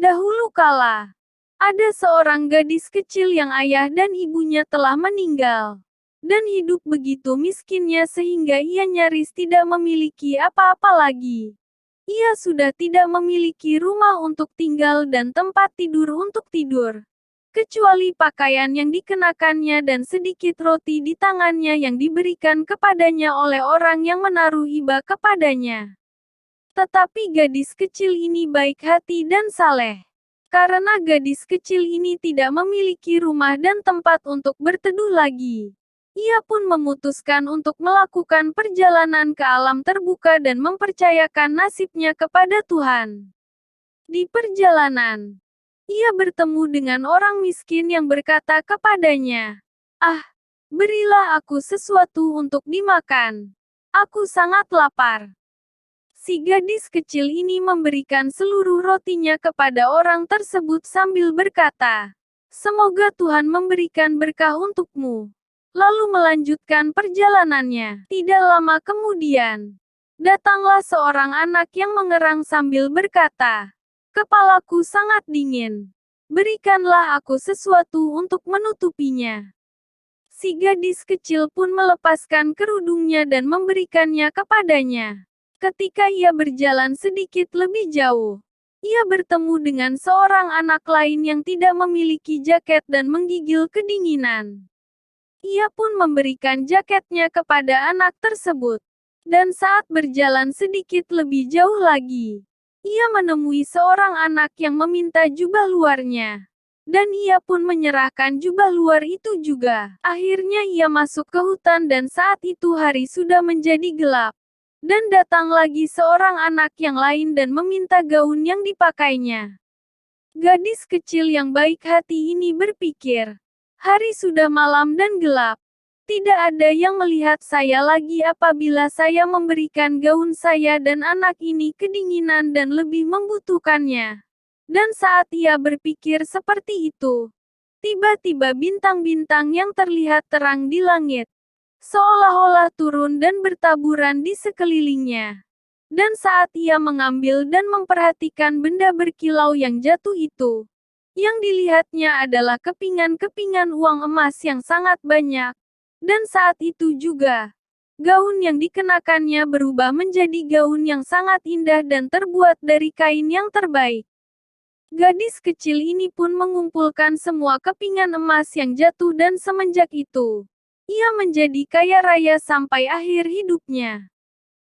Dahulu kala, ada seorang gadis kecil yang ayah dan ibunya telah meninggal. Dan hidup begitu miskinnya sehingga ia nyaris tidak memiliki apa-apa lagi. Ia sudah tidak memiliki rumah untuk tinggal dan tempat tidur untuk tidur. Kecuali pakaian yang dikenakannya dan sedikit roti di tangannya yang diberikan kepadanya oleh orang yang menaruh hibah kepadanya. Tetapi gadis kecil ini baik hati dan saleh. Karena gadis kecil ini tidak memiliki rumah dan tempat untuk berteduh lagi. Ia pun memutuskan untuk melakukan perjalanan ke alam terbuka dan mempercayakan nasibnya kepada Tuhan. Di perjalanan, ia bertemu dengan orang miskin yang berkata kepadanya, "Ah, berilah aku sesuatu untuk dimakan. Aku sangat lapar." Si gadis kecil ini memberikan seluruh rotinya kepada orang tersebut sambil berkata, "Semoga Tuhan memberikan berkah untukmu." Lalu melanjutkan perjalanannya. Tidak lama kemudian, datanglah seorang anak yang mengerang sambil berkata, "Kepalaku sangat dingin. Berikanlah aku sesuatu untuk menutupinya." Si gadis kecil pun melepaskan kerudungnya dan memberikannya kepadanya. Ketika ia berjalan sedikit lebih jauh, ia bertemu dengan seorang anak lain yang tidak memiliki jaket dan menggigil kedinginan. Ia pun memberikan jaketnya kepada anak tersebut. Dan saat berjalan sedikit lebih jauh lagi, ia menemui seorang anak yang meminta jubah luarnya. Dan ia pun menyerahkan jubah luar itu juga. Akhirnya ia masuk ke hutan dan saat itu hari sudah menjadi gelap. Dan datang lagi seorang anak yang lain dan meminta gaun yang dipakainya. Gadis kecil yang baik hati ini berpikir, "Hari sudah malam dan gelap. Tidak ada yang melihat saya lagi apabila saya memberikan gaun saya dan anak ini kedinginan dan lebih membutuhkannya." Dan saat ia berpikir seperti itu, tiba-tiba bintang-bintang yang terlihat terang di langit, seolah-olah turun dan bertaburan di sekelilingnya. Dan saat ia mengambil dan memperhatikan benda berkilau yang jatuh itu, yang dilihatnya adalah kepingan-kepingan uang emas yang sangat banyak. Dan saat itu juga, gaun yang dikenakannya berubah menjadi gaun yang sangat indah dan terbuat dari kain yang terbaik. Gadis kecil ini pun mengumpulkan semua kepingan emas yang jatuh dan semenjak itu, ia menjadi kaya raya sampai akhir hidupnya.